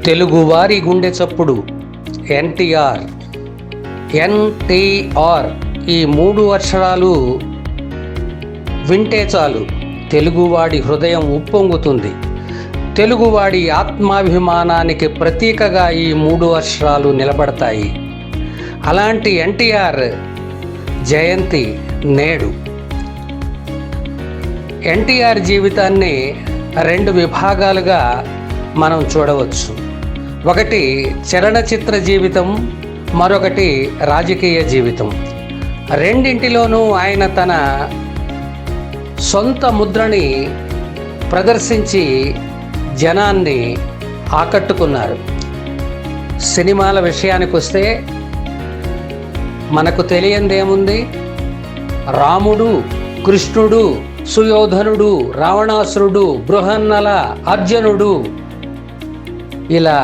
తెలుగువారి గుండె చప్పుడు ఎన్టీఆర్. ఎన్టీఆర్ ఈ 3 అక్షరాలు వింటే చాలు తెలుగువాడి హృదయం ఉప్పొంగుతుంది. తెలుగువాడి ఆత్మాభిమానానికి ప్రతీకగా ఈ 3 అక్షరాలు నిలబడతాయి. అలాంటి ఎన్టీఆర్ జయంతి నేడు. ఎన్టీఆర్ జీవితాన్ని 2 విభాగాలుగా మనం చూడవచ్చు. ఒకటి చలనచిత్ర జీవితం, మరొకటి రాజకీయ జీవితం. రెండింటిలోనూ ఆయన తన సొంత ముద్రని ప్రదర్శించి జనాన్ని ఆకట్టుకున్నారు. సినిమాల విషయానికి వస్తే మనకు తెలియందేముంది? రాముడు, కృష్ణుడు, సుయోధనుడు, రావణాసురుడు, బృహన్నల, అర్జునుడు, ఇలా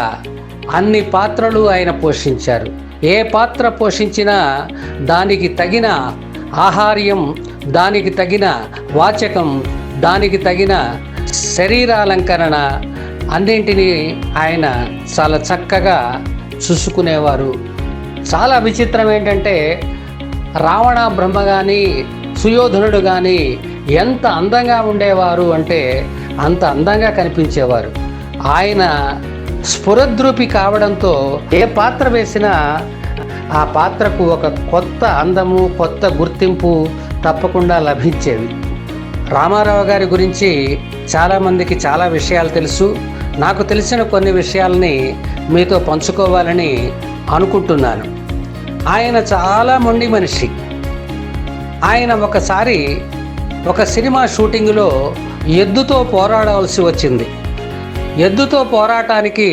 అన్ని పాత్రలు ఆయన పోషించారు. ఏ పాత్ర పోషించినా దానికి తగిన ఆహార్యం, దానికి తగిన వాచకం, దానికి తగిన శరీరాలంకరణ అన్నింటినీ ఆయన చాలా చక్కగా చూసుకునేవారు. చాలా విచిత్రం ఏంటంటే రావణ బ్రహ్మ కానీ సుయోధనుడు కానీ ఎంత అందంగా ఉండేవారు అంటే అంత అందంగా కనిపించేవారు. ఆయన స్ఫురద్రూపి కావడంతో ఏ పాత్ర వేసినా ఆ పాత్రకు ఒక కొత్త అందము, కొత్త గుర్తింపు తప్పకుండా లభించేవి. రామారావు గారి గురించి చాలామందికి చాలా విషయాలు తెలుసు. నాకు తెలిసిన కొన్ని విషయాలని మీతో పంచుకోవాలని అనుకుంటున్నాను. ఆయన చాలా మొండి మనిషి. ఆయన ఒకసారి ఒక సినిమా షూటింగ్లో ఎద్దుతో పోరాడవలసి వచ్చింది. ఎద్దుతో పోరాటానికి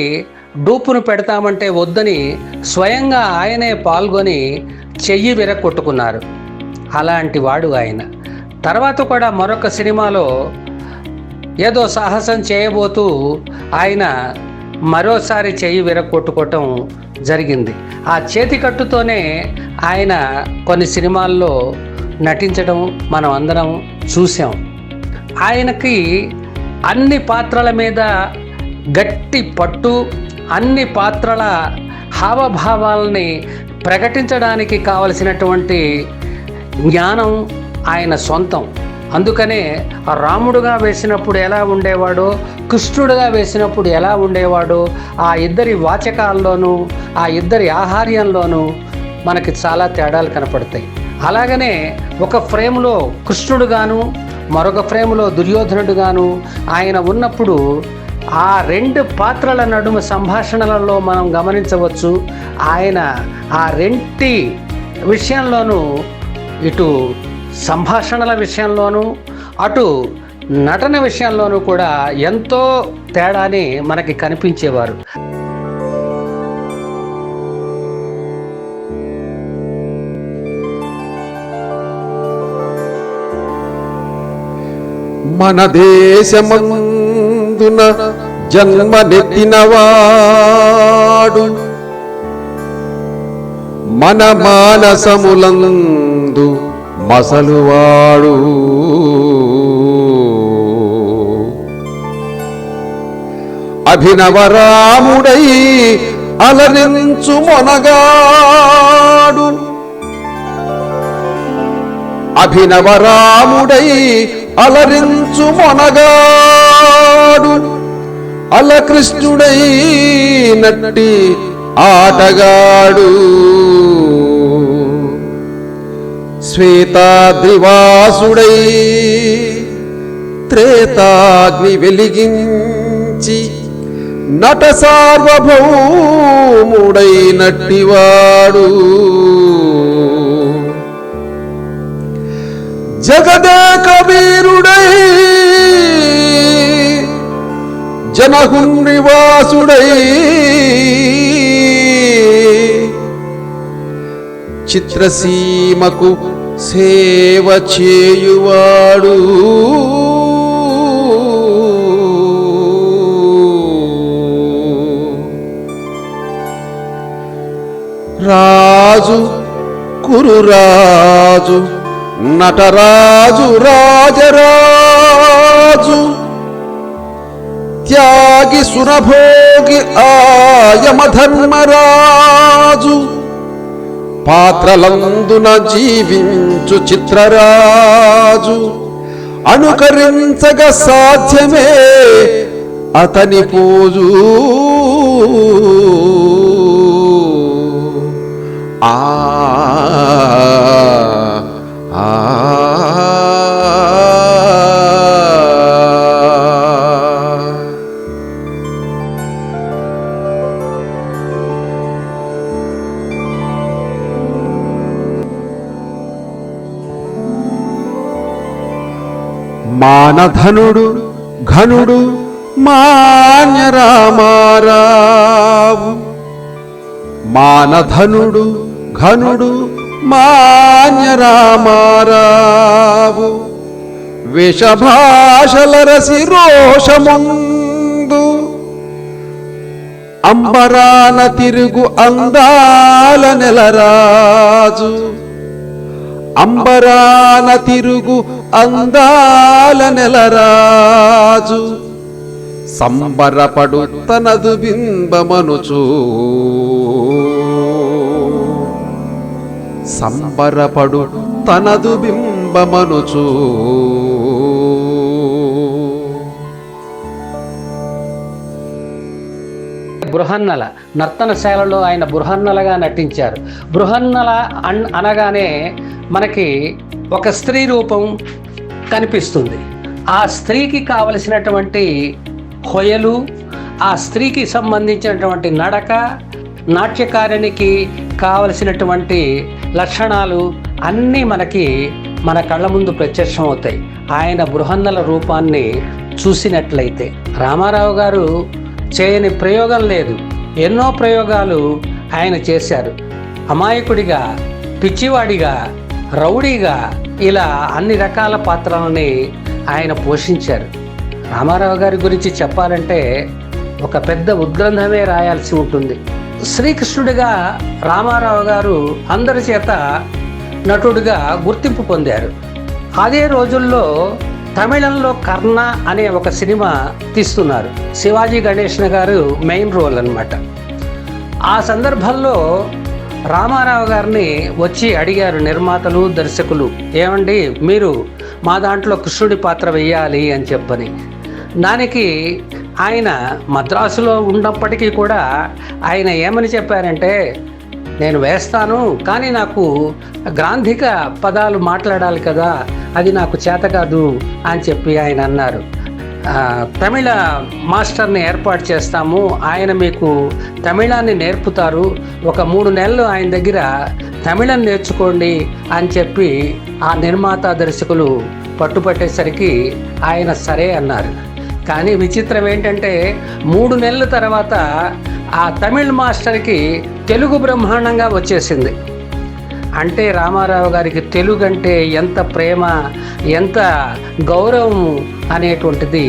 డూపును పెడతామంటే వద్దని స్వయంగా ఆయనే పాల్గొని చెయ్యి విరగొట్టుకున్నారు. అలాంటి వాడు ఆయన. తర్వాత కూడా మరొక సినిమాలో ఏదో సాహసం చేయబోతూ ఆయన మరోసారి చెయ్యి విరగొట్టుకోవటం జరిగింది. ఆ చేతికట్టుతోనే ఆయన కొన్ని సినిమాల్లో నటించడం మనం అందరం చూసాం. ఆయనకి అన్ని పాత్రల మీద గట్టి పట్టు, అన్ని పాత్రల హావభావాలని ప్రకటించడానికి కావలసినటువంటి జ్ఞానం ఆయన సొంతం. అందుకనే రాముడుగా వేసినప్పుడు ఎలా ఉండేవాడో, కృష్ణుడుగా వేసినప్పుడు ఎలా ఉండేవాడో, ఆ ఇద్దరి వాచకాల్లోనూ ఆ ఇద్దరి ఆహార్యంలోనూ మనకి చాలా తేడాలు కనపడతాయి. అలాగనే ఒక ఫ్రేమ్లో కృష్ణుడుగాను మరొక ఫ్రేమ్లో దుర్యోధనుడుగాను ఆయన ఉన్నప్పుడు ఆ 2 పాత్రల నడుమ సంభాషణలలో మనం గమనించవచ్చు. ఆయన ఆ 2 విషయంలోనూ, ఇటు సంభాషణల విషయంలోనూ అటు నటన విషయంలోనూ కూడా ఎంతో తేడాని మనకి కనిపించేవారు. మన దేశమందున జన్మనెత్తినవాడు, మన మానసములందు మసలువాడు, అభినవరాముడై అలరించు మొనగాడు, అభినవరాముడై అలరించు మొనగాడు, అలకృష్ణుడై నట్టి ఆటగాడు, శ్వేతాద్రివాసుడై త్రేతాగ్ని వెలిగించి నట సార్వభౌముడై నట్టివాడు, జగదేక వీరుడై జనహున్నివాసుడై చిత్రసీమకు సేవ చేయువాడు, రాజు కురురాజు నటరాజు రాజరాజు త్యాగి సురభోజ యోగి ఆయమధర్మరాజు పాత్రలందున జీవించు చిత్రరాజు అనుకరించగ సాధ్యమే అతని పోజు ఆ మానధనుడు ఘనుడు మాన్య రామారావు మానధనుడు ఘనుడు మాన్య రామారావు వేషభాషల రసి రోషముందు అంబరాన తిరుగు అందాల నెలరాజు అంబరాన తిరుగు అందాల నెలరాజు సంబరపడు తనదు బింబమనుచు సంబరపడు తనదు బింబమనుచు బృహన్నల నర్తనశాలలో ఆయన బృహన్నలగా నటించారు. బృహన్నల అనగానే మనకి ఒక స్త్రీ రూపం కనిపిస్తుంది. ఆ స్త్రీకి కావలసినటువంటి హొయలు, ఆ స్త్రీకి సంబంధించినటువంటి నడక, నాట్యకారిణికి కావలసినటువంటి లక్షణాలు అన్నీ మనకి మన కళ్ళ ముందు ప్రత్యక్షం అవుతాయి ఆయన బృహన్నల రూపాన్ని చూసినట్లయితే. రామారావు గారు చేయని ప్రయోగం లేదు. ఎన్నో ప్రయోగాలు ఆయన చేశారు. అమాయకుడిగా, పిచ్చివాడిగా, రౌడీగా, ఇలా అన్ని రకాల పాత్రలని ఆయన పోషించారు. రామారావు గారి గురించి చెప్పాలంటే ఒక పెద్ద ఉద్గ్రంథమే రాయాల్సి ఉంటుంది. శ్రీకృష్ణుడిగా రామారావు గారు అందరి చేత నటుడిగా గుర్తింపు పొందారు. అదే రోజుల్లో తమిళంలో కర్ణ అనే ఒక సినిమా తీస్తున్నారు. శివాజీ గణేశన్ గారు మెయిన్ రోల్ అన్నమాట. ఆ సందర్భంలో రామారావు గారిని వచ్చి అడిగారు నిర్మాతలు, దర్శకులు, ఏమండి మీరు మా దాంట్లో కృష్ణుడి పాత్ర వేయాలి అని చెప్పని. దానికి ఆయన మద్రాసులో ఉన్నప్పటికీ కూడా ఆయన ఏమని చెప్పారంటే, నేను వేస్తాను కానీ నాకు గ్రాంధిక పదాలు మాట్లాడాలి కదా, అది నాకు చేత కాదు అని చెప్పి ఆయన అన్నారు. తమిళ మాస్టర్ని ఏర్పాటు చేస్తాము, ఆయన మీకు తమిళాన్ని నేర్పుతారు, ఒక 3 నెలలు ఆయన దగ్గర తమిళం నేర్చుకోండి అని చెప్పి ఆ నిర్మాత దర్శకులు పట్టుపట్టేసరికి ఆయన సరే అన్నారు. కానీ విచిత్రం ఏంటంటే 3 నెలల తర్వాత ఆ తమిళ్ మాస్టర్కి తెలుగు బ్రహ్మాండంగా వచ్చేసింది. అంటే రామారావు గారికి తెలుగు అంటే ఎంత ప్రేమ, ఎంత గౌరవం అనేటువంటిది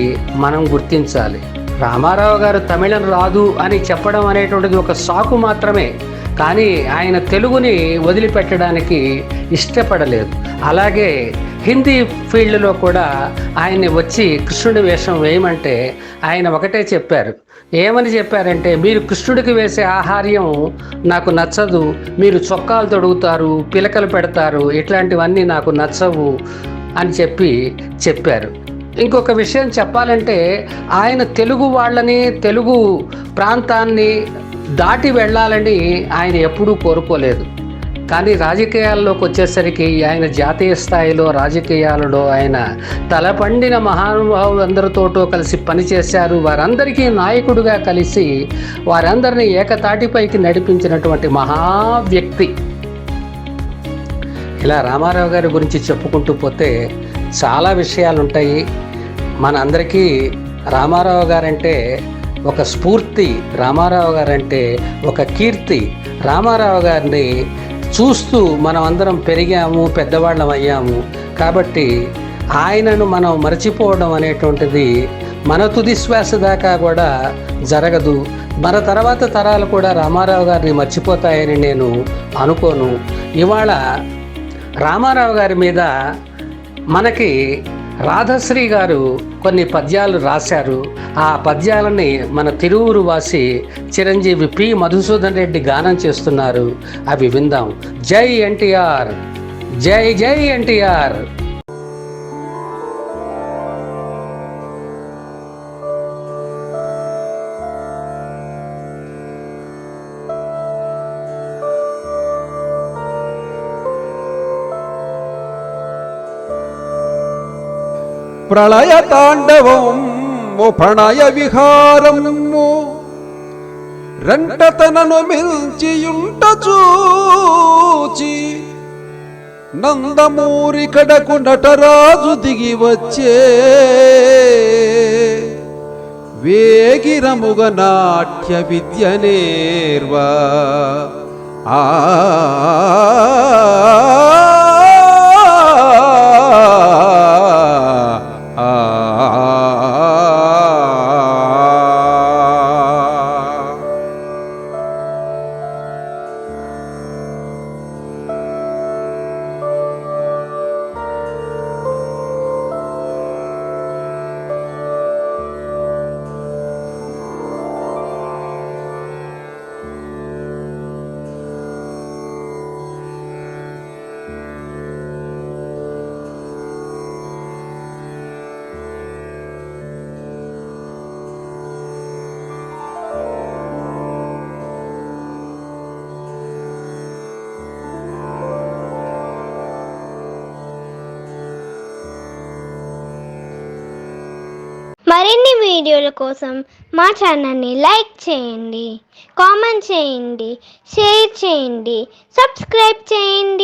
మనం గుర్తించాలి. రామారావు గారు తమిళం రాదు అని చెప్పడం అనేటువంటిది ఒక సాకు మాత్రమే, కానీ ఆయన తెలుగుని వదిలిపెట్టడానికి ఇష్టపడలేదు. అలాగే హిందీ ఫీల్డ్లో కూడా ఆయన్ని వచ్చి కృష్ణుడి వేషం వేయమంటే ఆయన ఒకటే చెప్పారు. ఏమని చెప్పారంటే, మీరు కృష్ణుడికి వేసే ఆహార్యం నాకు నచ్చదు, మీరు చొక్కాలు తొడుగుతారు, పిలకలు పెడతారు, ఇట్లాంటివన్నీ నాకు నచ్చవు అని చెప్పారు. ఇంకొక విషయం చెప్పాలంటే, ఆయన తెలుగు వాళ్ళని, తెలుగు ప్రాంతాన్ని దాటి వెళ్ళాలని ఆయన ఎప్పుడూ కోరుకోలేదు. కానీ రాజకీయాల్లోకి వచ్చేసరికి ఆయన జాతీయ స్థాయిలో రాజకీయాలలో ఆయన తలపండిన మహానుభావులందరితోటో కలిసి పనిచేశారు. వారందరికీ నాయకుడిగా కలిసి వారందరినీ ఏకతాటిపైకి నడిపించినటువంటి మహా వ్యక్తి. ఇలా రామారావు గారి గురించి చెప్పుకుంటూ పోతే చాలా విషయాలు ఉంటాయి. మన అందరికీ రామారావు గారంటే ఒక స్ఫూర్తి, రామారావు గారంటే ఒక కీర్తి. రామారావు గారిని చూస్తూ మనం అందరం పెరిగాము, పెద్దవాళ్ళం అయ్యాము. కాబట్టి ఆయనను మనం మర్చిపోవడం అనేటువంటిది మన తుది శ్వాస దాకా కూడా జరగదు. మన తర్వాత తరాలు కూడా రామారావు గారిని మర్చిపోతాయని నేను అనుకోను. ఇవాళ రామారావు గారి మీద మనకి రాధశ్రీ గారు కొన్ని పద్యాలు రాశారు. ఆ పద్యాలని మన తిరువురు వాసి చిరంజీవి పి మధుసూదన్ రెడ్డి గానం చేస్తున్నారు. అవి విందాం. జై ఎన్టీఆర్, జై జై ఎన్టీఆర్. ప్రళయ తాండవం ప్రణయ విహారము రెంటతనను మిల్చియుంట చూచి నందమూరి కడకు నటరాజు దిగి వచ్చే వేగిరముగ నాట్య విద్య నేర్వా ఆ మరిన్ని వీడియోల కోసం మా ఛానల్ని లైక్ చేయండి, కామెంట్ చేయండి, షేర్ చేయండి, సబ్స్క్రైబ్ చేయండి.